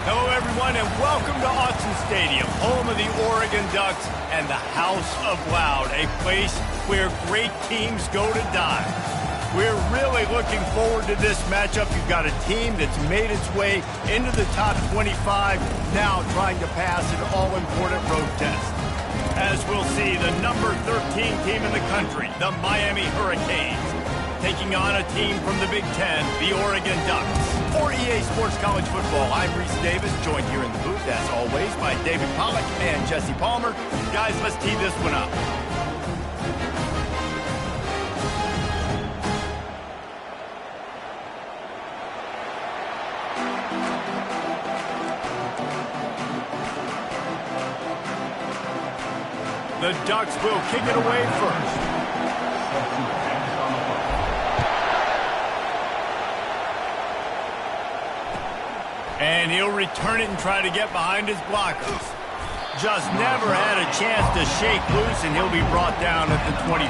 Hello, everyone, and welcome to Autzen Stadium, home of the Oregon Ducks and the House of Loud, a place where great teams go to die. We're really looking forward to this matchup. You've got a team that's made its way into the top 25, now trying to pass an all-important road test. As we'll see, the number 13 team in the country, the Miami Hurricanes, taking on a team from the Big Ten, the Oregon Ducks. For EA Sports College Football, I'm Reese Davis, joined here in the booth, as always, by David Pollack and Jesse Palmer. Guys, let's tee this one up. The Ducks will kick it away first. And he'll return it and try to get behind his blockers. Just never had a chance to shake loose, and he'll be brought down at the 24.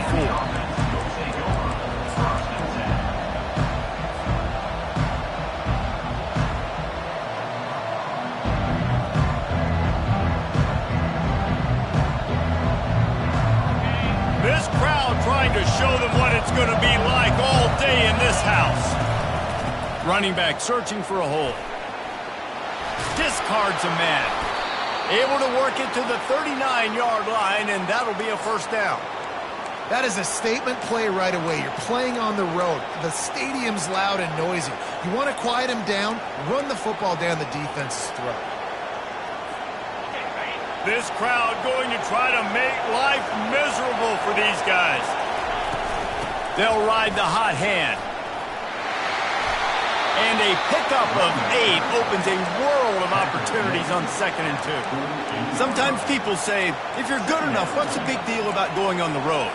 This crowd trying to show them what it's going to be like all day in this house. Running back searching for a hole. Discards a man. Able to work it to the 39-yard line, and that'll be a first down. That is a statement play right away. You're playing on the road. The stadium's loud and noisy. You want to quiet him down, run the football down the defense's throat. This crowd going to try to make life miserable for these guys. They'll ride the hot hand. And a pickup of 8 opens a world of opportunities on 2nd and 2. Sometimes people say, if you're good enough, what's the big deal about going on the road?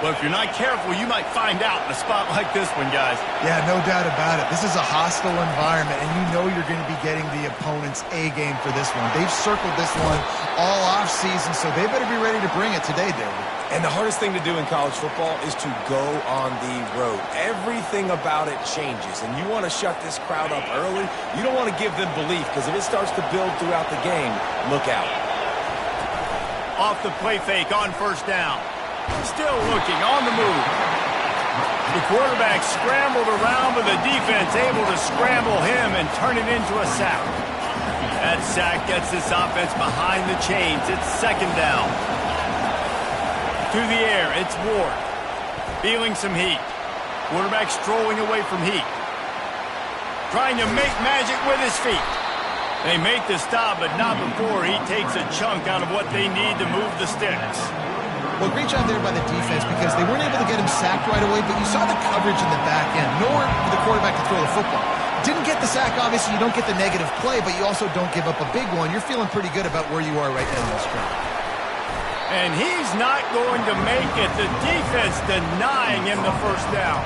Well, if you're not careful, you might find out in a spot like this one, guys. Yeah, no doubt about it. This is a hostile environment, and you know you're going to be getting the opponent's A-game for this one. They've circled this one all off-season, so they better be ready to bring it today, David. And the hardest thing to do in college football is to go on the road. Everything about it changes, and you want to shut this crowd up early. You don't want to give them belief, because if it starts to build throughout the game, look out. Off the play fake on first down. Still looking on the move. The quarterback scrambled around, but the defense able to scramble him and turn it into a sack. That sack gets this offense behind the chains. It's 2nd down. To the air, it's Ward. Feeling some heat. Quarterback strolling away from heat. Trying to make magic with his feet. They make the stop, but not before he takes a chunk out of what they need to move the sticks. Well, great job there by the defense because they weren't able to get him sacked right away, but you saw the coverage in the back end. Nowhere for the quarterback to throw the football. Didn't get the sack, obviously. You don't get the negative play, but you also don't give up a big one. You're feeling pretty good about where you are right now in this drive. And he's not going to make it. The defense denying him the first down.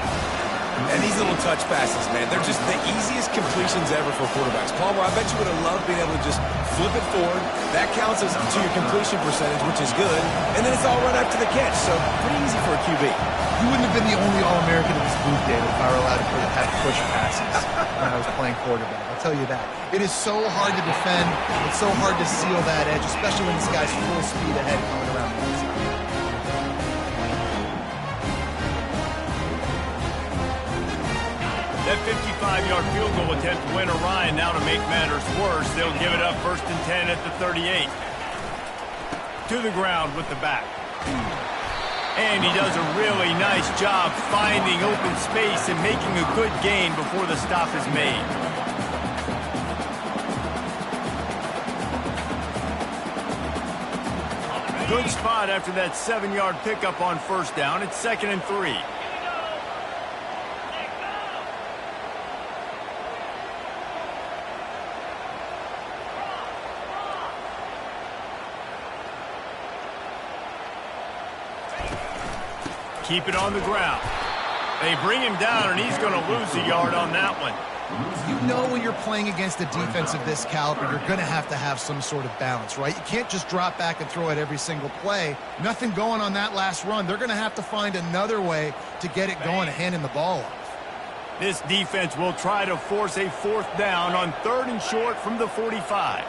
And these little touch passes, man, they're just the easiest completions ever for quarterbacks. Palmer, I bet you would have loved being able to just flip it forward. That counts as to your completion percentage, which is good. And then it's all right after the catch, so pretty easy for a QB. You wouldn't have been the only All-American in this booth, David, if I were allowed to have push passes when I was playing quarterback. I'll tell you that. It is so hard to defend. It's so hard to seal that edge, especially when this guy's full speed ahead coming around the inside. That 55-yard field goal attempt went awry, and now to make matters worse, they'll give it up 1st and 10 at the 38. To the ground with the back. And he does a really nice job finding open space and making a good gain before the stop is made. Good spot after that 7-yard pickup on first down. It's 2nd and 3. Keep it on the ground. They bring him down, and he's going to lose a yard on that one. You know when you're playing against a defense of this caliber, you're going to have some sort of balance, right? You can't just drop back and throw it every single play. Nothing going on that last run. They're going to have to find another way to get it going and hand him the ball off. This defense will try to force a 4th down on 3rd and short from the 45.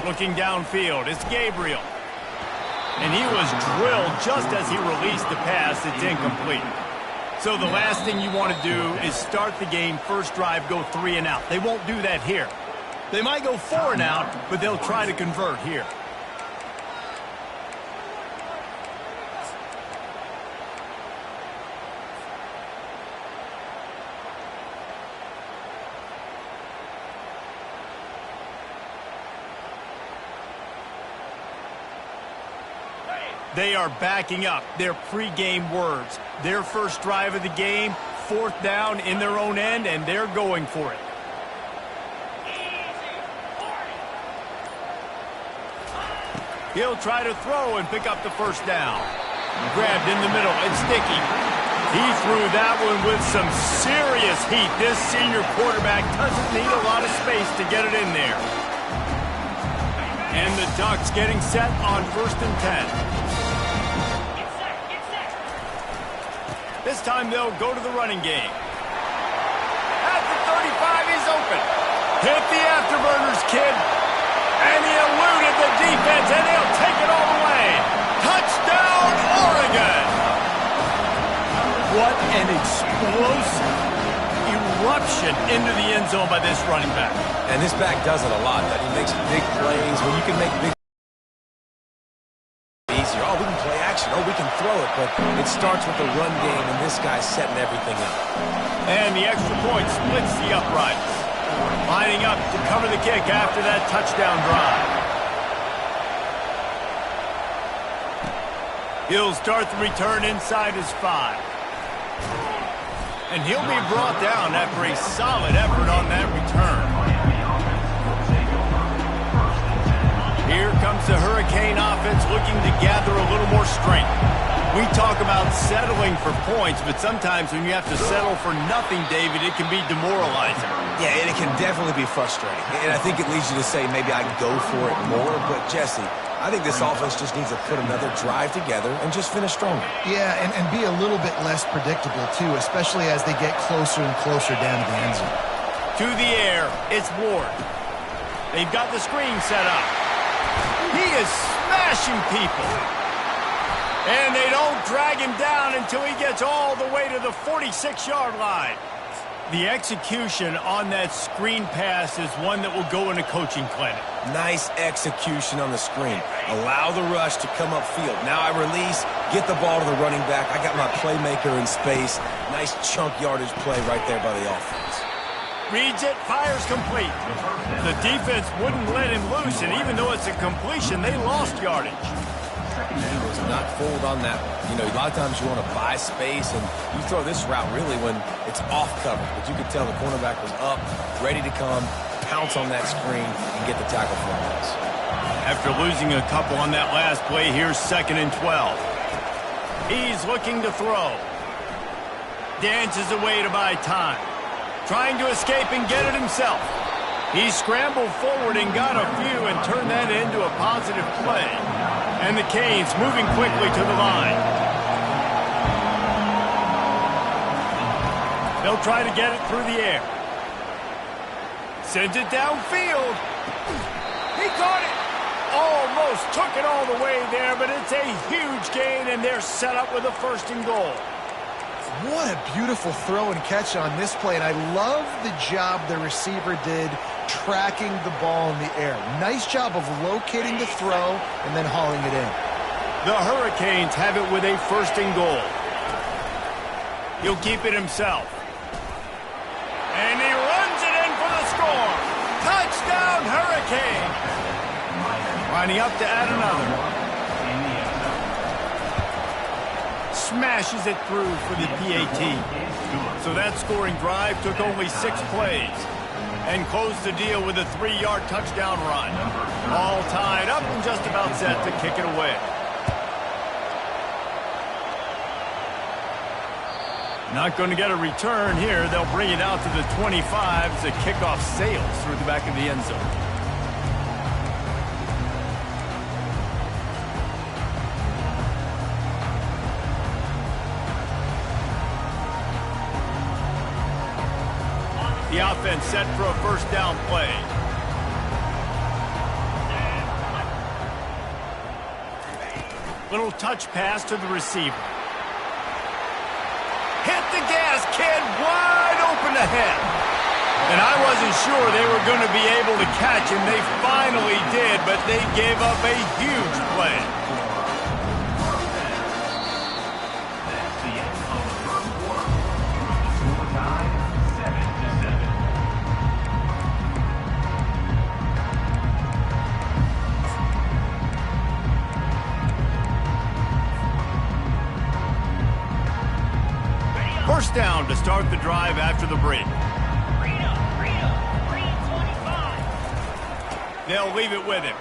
Looking downfield, it's Gabriel. And he was drilled just as he released the pass. It's incomplete. So the last thing you want to do is start the game, first drive, go 3 and out. They won't do that here. They might go 4 and out, but they'll try to convert here. They are backing up their pregame words. Their first drive of the game, 4th down in their own end, and they're going for it. He'll try to throw and pick up the 1st down. Grabbed in the middle, it's Sticky. He threw that one with some serious heat. This senior quarterback doesn't need a lot of space to get it in there. And the Ducks getting set on 1st and 10. This time they'll go to the running game. At the 35, he's open. Hit the afterburners, kid. And he eluded the defense, and he'll take it all the way. Touchdown, Oregon! What an explosive eruption into the end zone by this running back. And this back does it a lot. He makes big plays. When you can make big easier. Oh, we can play action. Oh, we can throw it. But it starts with the run game, and this guy's setting everything up. And the extra point splits the uprights. Lining up to cover the kick after that touchdown drive. He'll start the return inside his 5. And he'll be brought down after a solid effort on that return. Here comes the Hurricane offense looking to gather a little more strength. We talk about settling for points, but sometimes when you have to settle for nothing, David, it can be demoralizing. Yeah, and it can definitely be frustrating. And I think it leads you to say maybe I'd go for it more. But, Jesse, I think this offense just needs to put another drive together and just finish stronger. Yeah, and be a little bit less predictable, too, especially as they get closer and closer down to the end zone. To the air, it's Ward. They've got the screen set up. He is smashing people. And they don't drag him down until he gets all the way to the 46-yard line. The execution on that screen pass is one that will go in a coaching clinic. Nice execution on the screen. Allow the rush to come upfield. Now I release, get the ball to the running back. I got my playmaker in space. Nice chunk yardage play right there by the offense. Reads it, fires complete. The defense wouldn't let him loose, and even though it's a completion, they lost yardage. He was not fooled on that one. You know, a lot of times you want to buy space, and you throw this route really when it's off cover. But you could tell the cornerback was up, ready to come, pounce on that screen, and get the tackle for a loss. After losing a couple on that last play, here's 2nd and 12. He's looking to throw. Dances away to buy time. Trying to escape and get it himself. He scrambled forward and got a few and turned that into a positive play. And the Canes moving quickly to the line. They'll try to get it through the air. Sends it downfield. He caught it. Almost took it all the way there, but it's a huge gain, and they're set up with a 1st and goal. What a beautiful throw and catch on this play, and I love the job the receiver did tracking the ball in the air. Nice job of locating the throw and then hauling it in. The Hurricanes have it with a 1st and goal. He'll keep it himself. And he runs it in for the score. Touchdown, Hurricane. Lining up to add another. Smashes it through for the PAT. So that scoring drive took only 6 plays and closed the deal with a 3-yard touchdown run. All tied up and just about set to kick it away. Not going to get a return here. They'll bring it out to the 25 as the kickoff sails through the back of the end zone. The offense set for a first down play. Little touch pass to the receiver. Hit the gas, kid, wide open ahead. And I wasn't sure they were going to be able to catch him. They finally did, but they gave up a huge play. First down to start the drive after the break. They'll leave it with him.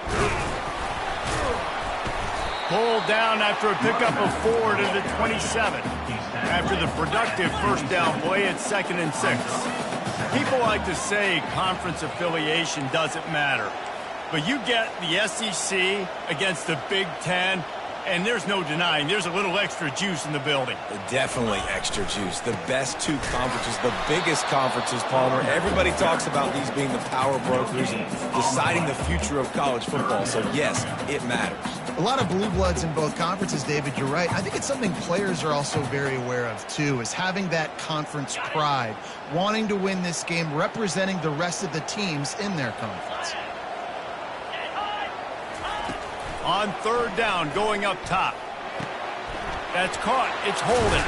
Pulled down after a pickup of 4 to the 27. After the productive first down play, it's 2nd and 6. People like to say conference affiliation doesn't matter. But you get the SEC against the Big Ten, and there's no denying there's a little extra juice in the building. Definitely extra juice. The best two conferences, the biggest conferences, Palmer. Everybody talks about these being the power brokers and deciding the future of college football. So, yes, it matters. A lot of blue bloods in both conferences, David. You're right. I think it's something players are also very aware of, too, is having that conference pride, wanting to win this game, representing the rest of the teams in their conference. On third down, going up top. That's caught. It's holding.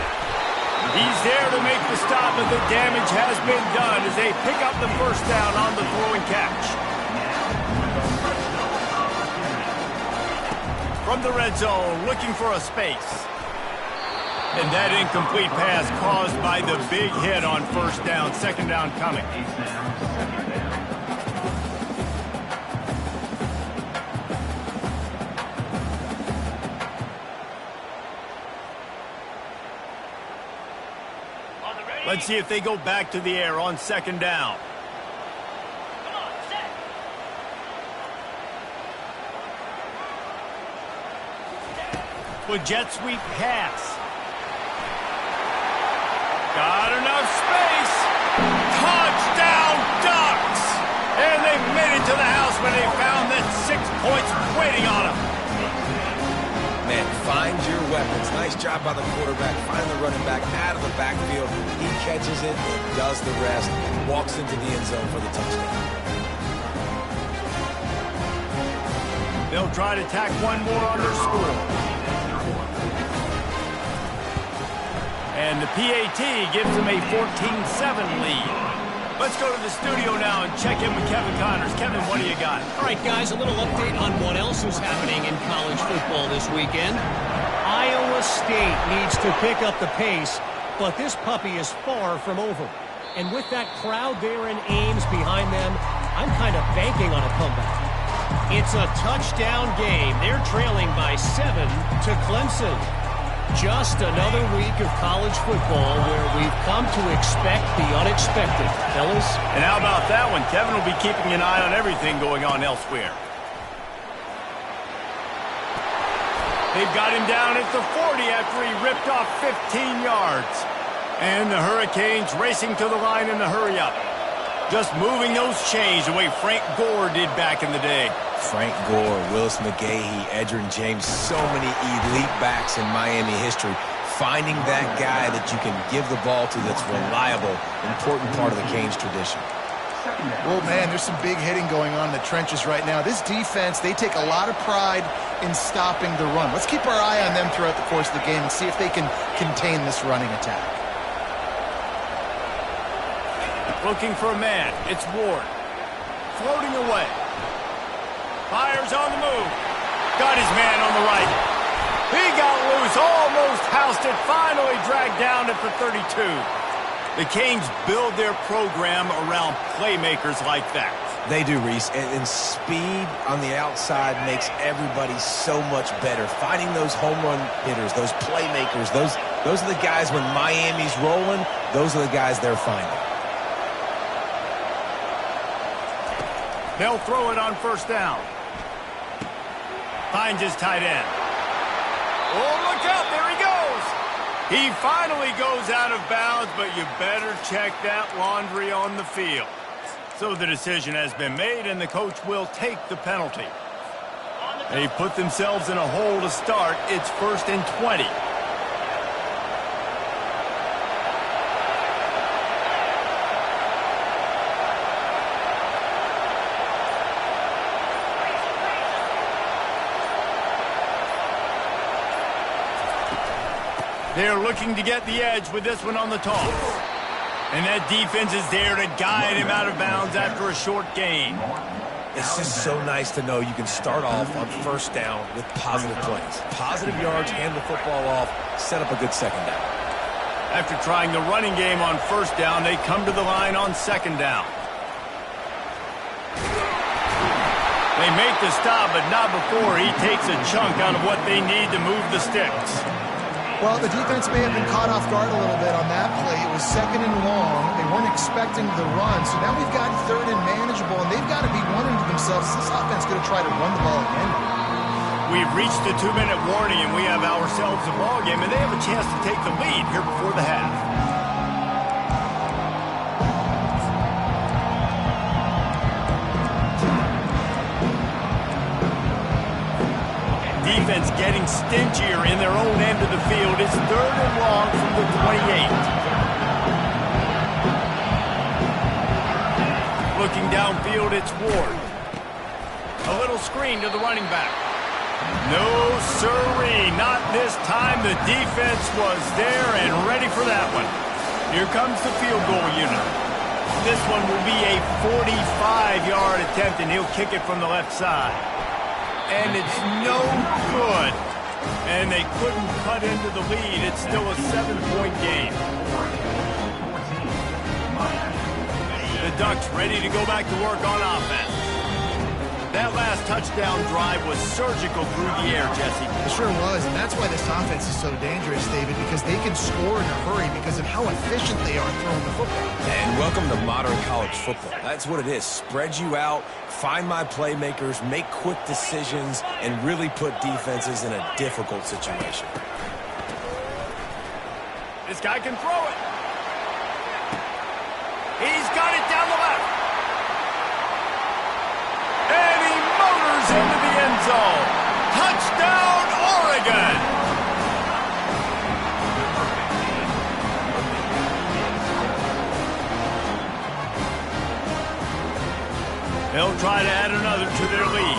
He's there to make the stop, but the damage has been done as they pick up the first down on the throw and catch. From the red zone, looking for a space. And that incomplete pass caused by the big hit on first down. Second down coming. Let's see if they go back to the air on second down. With jet sweep pass. Got enough space. Touchdown Ducks! And they made it to the house when they found that 6 points waiting on them. Man, find your weapons. Nice job by the quarterback. Find the running back out of the backfield. He catches it, does the rest, walks into the end zone for the touchdown. They'll try to tack one more on their score. And the PAT gives them a 14-7 lead. Let's go to the studio now and check in with Kevin Connors. Kevin, what do you got? All right, guys, a little update on what else is happening in college football this weekend. Iowa State needs to pick up the pace, but this puppy is far from over. And with that crowd there in Ames behind them, I'm kind of banking on a comeback. It's a touchdown game. They're trailing by 7 to Clemson. Just another week of college football where we've come to expect the unexpected, fellas. And how about that one? Kevin will be keeping an eye on everything going on elsewhere. They've got him down at the 40 after he ripped off 15 yards. And the Hurricanes racing to the line in the hurry-up. Just moving those chains the way Frank Gore did back in the day. Frank Gore, Willis McGahee, Edgerrin James, so many elite backs in Miami history. Finding that guy that you can give the ball to that's reliable, important part of the Canes tradition. Well, man, there's some big hitting going on in the trenches right now. This defense, they take a lot of pride in stopping the run. Let's keep our eye on them throughout the course of the game and see if they can contain this running attack. Looking for a man. It's Ward. Floating away. Fires on the move. Got his man on the right. He got loose, almost housed it, finally dragged down at the 32. The Canes build their program around playmakers like that. They do, Reese, and speed on the outside makes everybody so much better. Finding those home run hitters, those playmakers, those are the guys when Miami's rolling, those are the guys they're finding. They'll throw it on first down. Finds his tight end. Oh, look out, there he goes. He finally goes out of bounds, but you better check that laundry on the field. So the decision has been made, and the coach will take the penalty. They put themselves in a hole to start. It's 1st and 20. They're looking to get the edge with this one on the toss. And that defense is there to guide him out of bounds after a short gain. It's just so nice to know you can start off on 1st down with positive plays. Positive yards, hand the football off, set up a good 2nd down. After trying the running game on 1st down, they come to the line on 2nd down. They make the stop, but not before he takes a chunk out of what they need to move the sticks. Well, the defense may have been caught off guard a little bit on that play. It was 2nd and long. They weren't expecting the run. So now we've got 3rd and manageable, and they've got to be wondering to themselves, is this offense going to try to run the ball again? We've reached the 2-minute warning, and we have ourselves a ball game, and they have a chance to take the lead here before the half. Defense getting stingier in their own end of the field. It's 3rd and long from the 28. Looking downfield, it's Ward. A little screen to the running back. No sirree, not this time. The defense was there and ready for that one. Here comes the field goal unit. This one will be a 45-yard attempt, and he'll kick it from the left side. And it's no good. And they couldn't cut into the lead. It's still a 7-point game. The Ducks ready to go back to work on offense. That last touchdown drive was surgical through the air, Jesse. It sure was, and that's why this offense is so dangerous, David, because they can score in a hurry because of how efficient they are throwing the football. And welcome to modern college football. That's what it is. Spread you out, find my playmakers, make quick decisions, and really put defenses in a difficult situation. This guy can throw it. He's got it down the left. And he motors into the end zone. Touchdown, Oregon! They'll try to add another to their lead.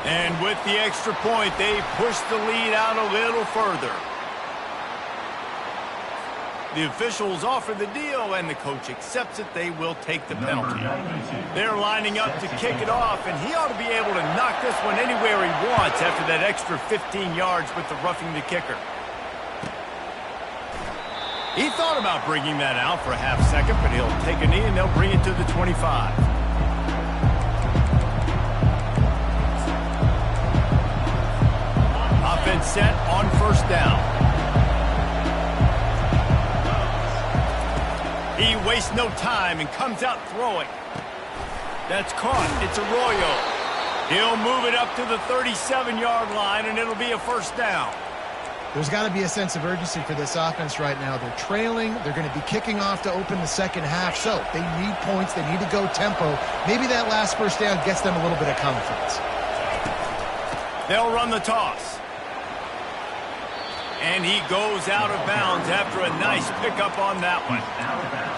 And with the extra point, they push the lead out a little further. The officials offer the deal, and the coach accepts it. They will take the penalty. They're lining up to kick it off, and he ought to be able to knock this one anywhere he wants after that extra 15 yards with the roughing the kicker. He thought about bringing that out for a half second, but he'll take a knee, and they'll bring it to the 25. Offense set on 1st down. He wastes no time and comes out throwing. That's caught. It's Arroyo. He'll move it up to the 37-yard line, and it'll be a 1st down. There's got to be a sense of urgency for this offense right now. They're trailing. They're going to be kicking off to open the 2nd half. So they need points. They need to go tempo. Maybe that last 1st down gets them a little bit of confidence. They'll run the toss. And he goes out of bounds after a nice pickup on that one.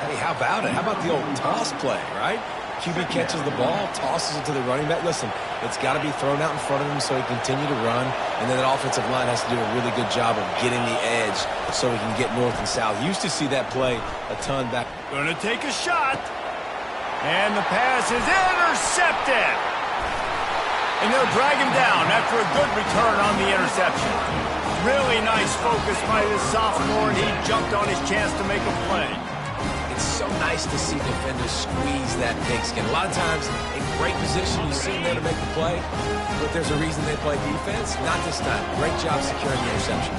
Hey, how about it? How about the old toss play, right? QB catches the ball, tosses it to the running back. Listen, it's got to be thrown out in front of him so he can continue to run. And then that offensive line has to do a really good job of getting the edge so he can get north and south. Used to see that play a ton back. Gonna take a shot. And the pass is intercepted. And they'll drag him down after a good return on the interception. Really nice focus by this sophomore, and he jumped on his chance to make a play. It's so nice to see defenders squeeze that pigskin. A lot of times, in great position, you see them there to make the play, but there's a reason they play defense. Not this time. Great job securing the interception.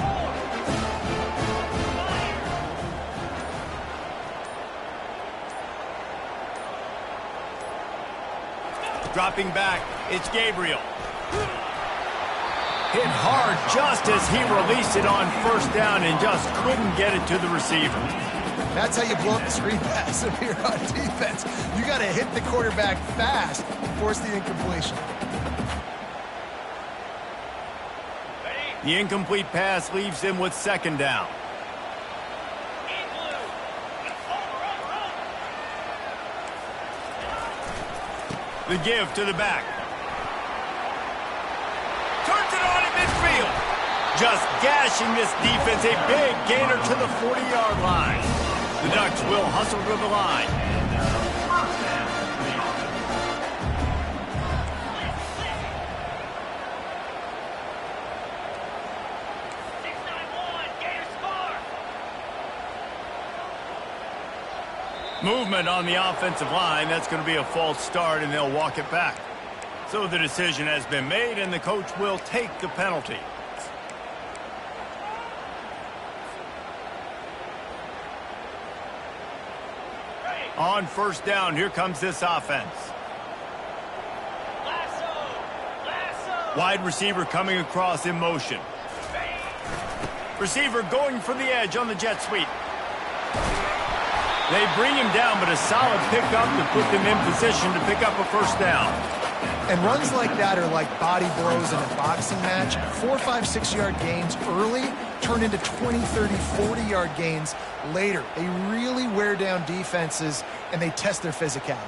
Dropping back, it's Gabriel. Hit hard just as he released it on first down and just couldn't get it to the receiver. That's how you blow up the screen pass if you're on defense. You got to hit the quarterback fast and force the incompletion. The incomplete pass leaves him with second down. The give to the back. Turns it on in midfield. Just gashing this defense. A big gainer to the 40-yard line. The Ducks will hustle to the line. Movement on the offensive line. That's going to be a false start, and they'll walk it back. So the decision has been made, and the coach will take the penalty. On first down, here comes this offense. Wide receiver coming across in motion. Receiver going for the edge on the jet sweep. They bring him down, but a solid pickup to put them in position to pick up a first down. And runs like that are like body blows in a boxing match. 4, 5, 6-yard gains early turn into 20, 30, 40-yard gains later. They really wear down defenses, and they test their physicality.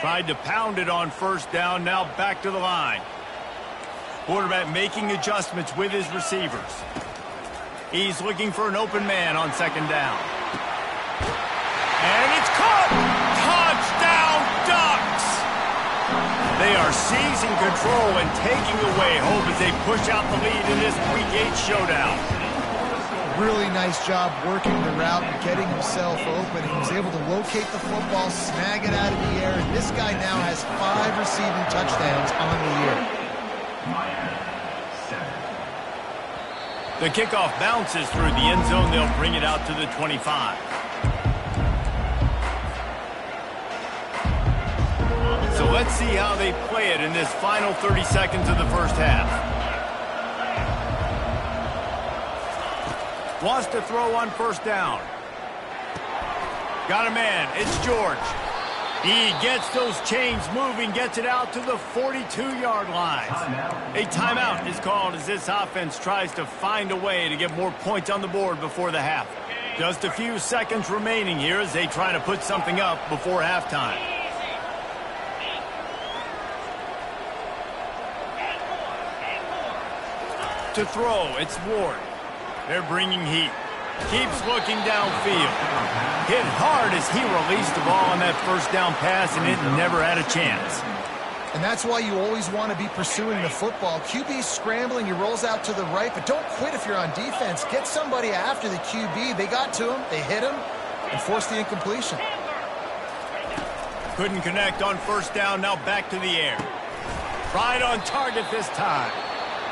Tried to pound it on first down, now back to the line. Quarterback making adjustments with his receivers. He's looking for an open man on second down. And it's caught! Touchdown, Ducks! They are seizing control and taking away hope as they push out the lead in this Week 8 showdown. Really nice job working the route and getting himself open. He was able to locate the football, snag it out of the air, and this guy now has 5 receiving touchdowns on the year. The kickoff bounces through the end zone. They'll bring it out to the 25. So let's see how they play it in this final 30 seconds of the first half. Wants to throw on first down. Got a man. It's George. He gets those chains moving, gets it out to the 42-yard line. A timeout is called as this offense tries to find a way to get more points on the board before the half. Just a few seconds remaining here as they try to put something up before halftime. To throw, it's Ward. They're bringing heat. Keeps looking downfield. Hit hard as he released the ball on that first down pass, and it never had a chance. And that's why you always want to be pursuing the football. QB's scrambling, he rolls out to the right, but don't quit if you're on defense. Get somebody after the QB. They got to him, they hit him, and forced the incompletion. Couldn't connect on first down, now back to the air. Right on target this time.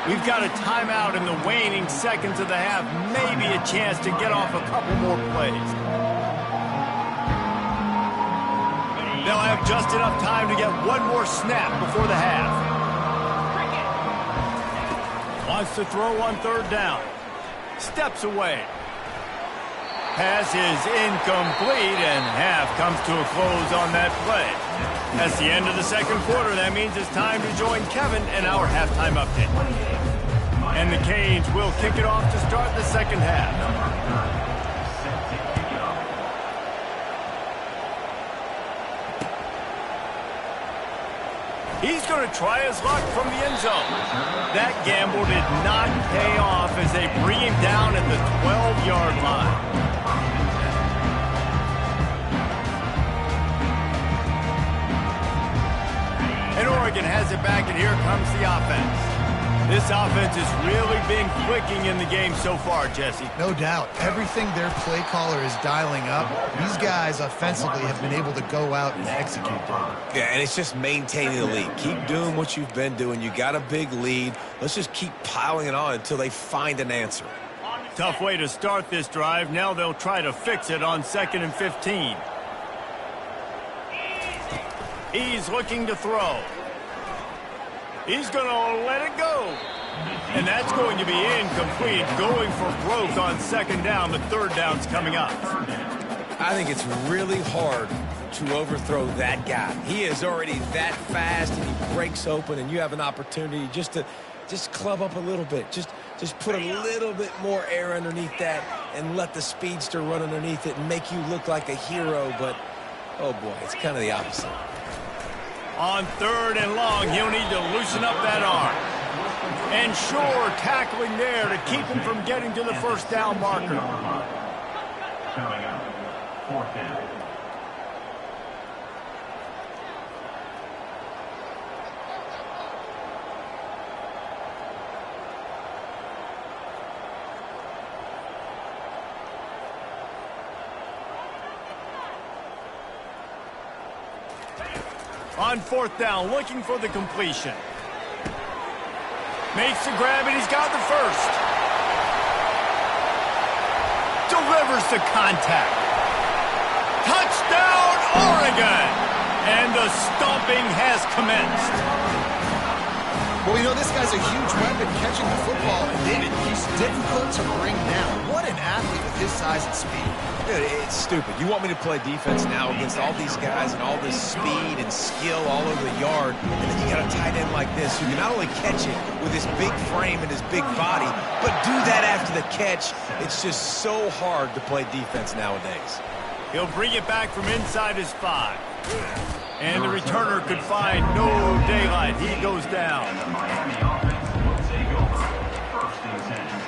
We've got a timeout in the waning seconds of the half. Maybe a chance to get off a couple more plays. They'll have just enough time to get one more snap before the half. Wants to throw on third down. Steps away. Pass is incomplete, and half comes to a close on that play. That's the end of the second quarter. That means it's time to join Kevin in our halftime update. And the Canes will kick it off to start the second half. He's going to try his luck from the end zone. That gamble did not pay off as they bring him down at the 12-yard line. And Oregon has it back, and here comes the offense. This offense is really been clicking in the game so far, Jesse. No doubt. Everything their play caller is dialing up, these guys offensively have been able to go out and execute them. Yeah, and it's just maintaining the lead. Keep doing what you've been doing. You got a big lead. Let's just keep piling it on until they find an answer. Tough way to start this drive. Now they'll try to fix it on 2nd and 15. He's looking to throw. He's going to let it go. And that's going to be incomplete, going for broke on second down, but third down's coming up. I think it's really hard to overthrow that guy. He is already that fast, and he breaks open, and you have an opportunity just to club up a little bit. Just put a little bit more air underneath that and let the speedster run underneath it and make you look like a hero. But, oh, boy, it's kind of the opposite. On third and long, he'll need to loosen up that arm. And sure, tackling there to keep him from getting to the first down marker. Coming up, fourth down. On fourth down, looking for the completion. Makes the grab, and he's got the first. Delivers the contact. Touchdown, Oregon! And the stomping has commenced. Well, you know, this guy's a huge weapon catching the football, and David, he's difficult to bring down. What an athlete with his size and speed. Dude, it's stupid. You want me to play defense now against all these guys and all this speed and skill all over the yard, and then you got a tight end like this who can not only catch it with his big frame and his big body, but do that after the catch. It's just so hard to play defense nowadays. He'll bring it back from inside his 5. And the returner could find no daylight. He goes down. And the Miami offense will take over. First and 10.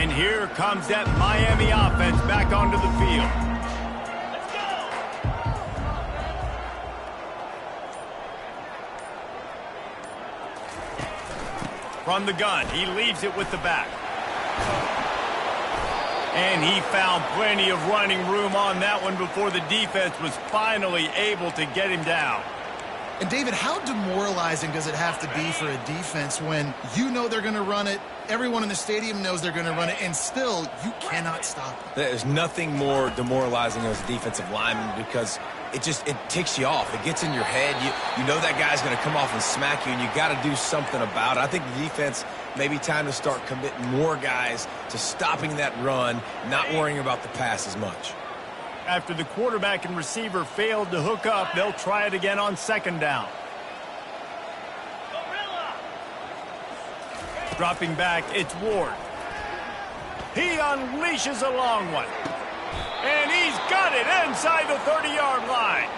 And here comes that Miami offense back onto the field. From the gun, he leaves it with the back. And he found plenty of running room on that one before the defense was finally able to get him down. And, David, how demoralizing does it have to be for a defense when you know they're going to run it, everyone in the stadium knows they're going to run it, and still you cannot stop it? There's nothing more demoralizing as a defensive lineman because it ticks you off. It gets in your head. You know that guy's going to come off and smack you, and you got to do something about it. I think the defense maybe time to start committing more guys to stopping that run, not worrying about the pass as much. After the quarterback and receiver failed to hook up, they'll try it again on second down. Dropping back, it's Ward. He unleashes a long one. And he's got it inside the 30-yard line.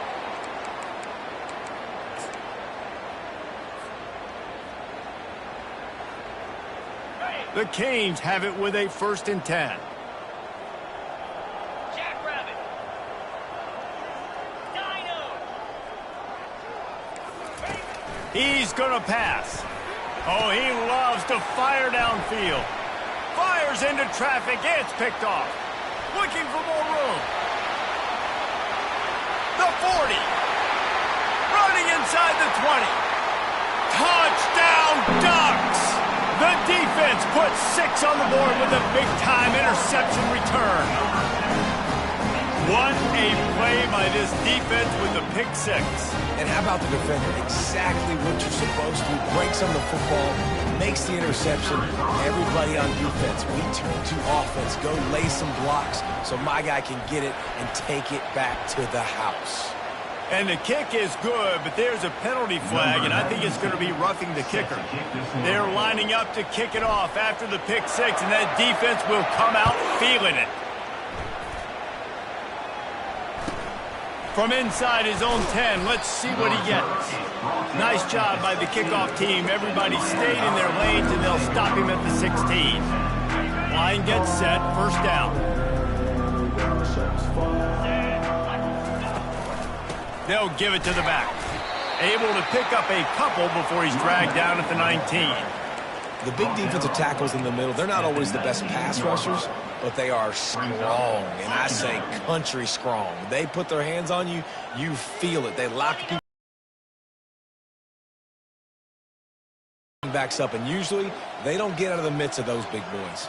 The Canes have it with a 1st and 10. He's going to pass. Oh, he loves to fire downfield. Fires into traffic. It's picked off. Looking for more room. The 40. Running inside the 20. Touchdown, Ducks! The defense puts 6 on the board with a big-time interception return. What a play by this defense with the pick 6. And how about the defender? Exactly what you're supposed to. Breaks on the football, makes the interception. Everybody on defense, we turn to offense. Go lay some blocks so my guy can get it and take it back to the house. And the kick is good, but there's a penalty flag, and I think it's going to be roughing the kicker. They're lining up to kick it off after the pick 6, and that defense will come out feeling it. From inside his own 10, let's see what he gets. Nice job by the kickoff team. Everybody stayed in their lanes, and they'll stop him at the 16. Line gets set, first down. They'll give it to the back. Able to pick up a couple before he's dragged down at the 19. The big defensive tackles in the middle, they're not always the best pass rushers, but they are strong, and I say country strong. They put their hands on you, you feel it. They lock people backs up, and usually they don't get out of the midst of those big boys.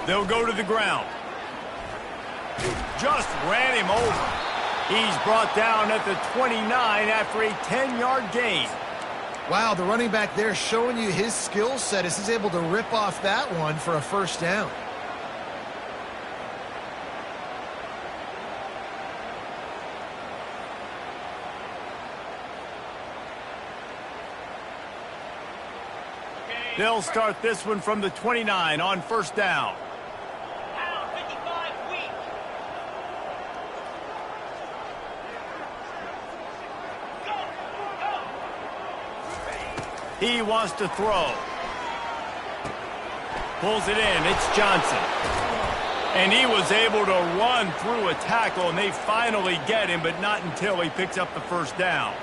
They'll go to the ground. Just ran him over. He's brought down at the 29 after a 10-yard gain. Wow, the running back there showing you his skill set as he's able to rip off that one for a first down. They'll start this one from the 29 on first down. He wants to throw. Pulls it in. It's Johnson. And he was able to run through a tackle, and they finally get him, but not until he picks up the first down.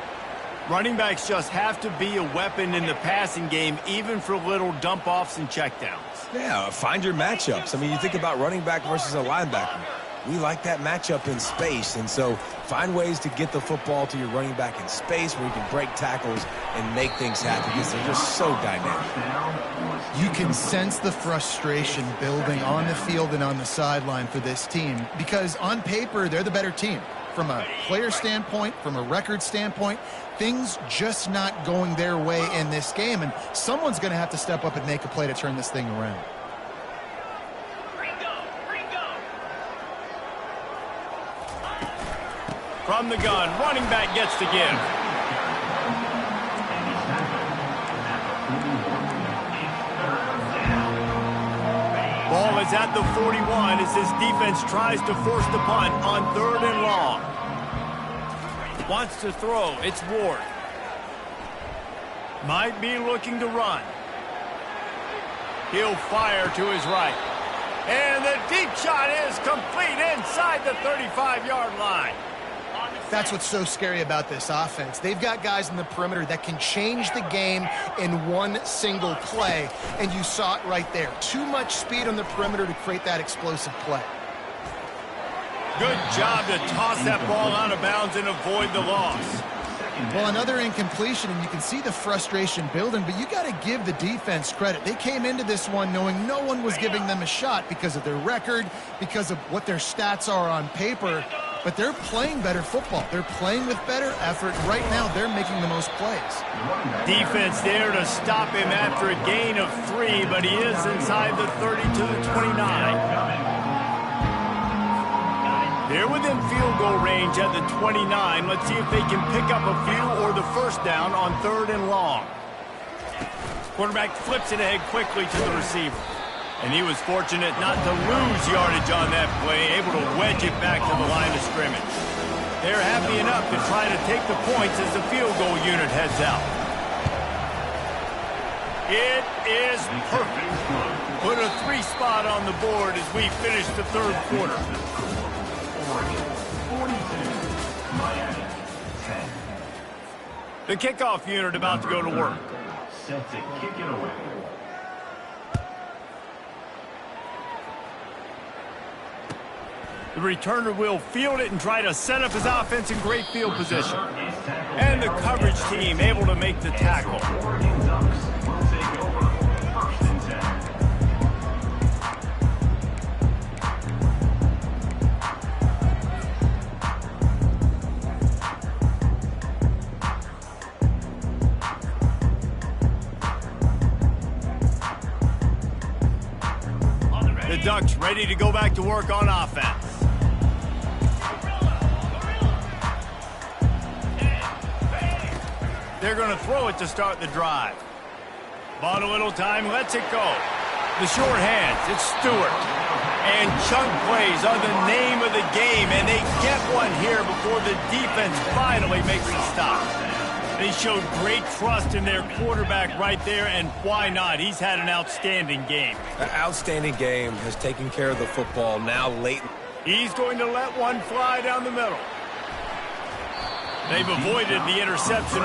Running backs just have to be a weapon in the passing game, even for little dump-offs and checkdowns. Yeah, find your matchups. I mean, you think about running back versus a linebacker. We like that matchup in space, and so find ways to get the football to your running back in space where you can break tackles and make things happen because they're just so dynamic. You can sense the frustration building on the field and on the sideline for this team because on paper, they're the better team. From a player standpoint, from a record standpoint, things just not going their way in this game, and someone's going to have to step up and make a play to turn this thing around. From the gun, running back gets to give. Ball is at the 41 as his defense tries to force the punt on 3rd and long. Wants to throw. It's Ward. Might be looking to run. He'll fire to his right. And the deep shot is complete inside the 35-yard line. That's what's so scary about this offense. They've got guys in the perimeter that can change the game in one single play, and you saw it right there. Too much speed on the perimeter to create that explosive play. Good job to toss that ball out of bounds and avoid the loss. Well, another incompletion, and you can see the frustration building, but you got to give the defense credit. They came into this one knowing no one was giving them a shot because of their record, because of what their stats are on paper. But they're playing better football. They're playing with better effort. Right now, they're making the most plays. Defense there to stop him after a gain of 3, but he is inside the 30 to the 29. They're within field goal range at the 29. Let's see if they can pick up a few or the first down on 3rd and long. Quarterback flips it ahead quickly to the receiver. And he was fortunate not to lose yardage on that play, able to wedge it back to the line of scrimmage. They're happy enough to try to take the points as the field goal unit heads out. It is perfect. Put a 3 spot on the board as we finish the 3rd quarter. The kickoff unit about to go to work. Set to kick it away. The returner will field it and try to set up his offense in great field position. And the coverage team able to make the tackle. The Ducks ready to go back to work on offense. They're going to throw it to start the drive. Bought a little time, lets it go. The short hands, it's Stewart. And chunk plays are the name of the game, and they get one here before the defense finally makes a stop. They showed great trust in their quarterback right there, and why not? He's had an outstanding game. An outstanding game, has taken care of the football now late. He's going to let one fly down the middle. They've avoided the interception.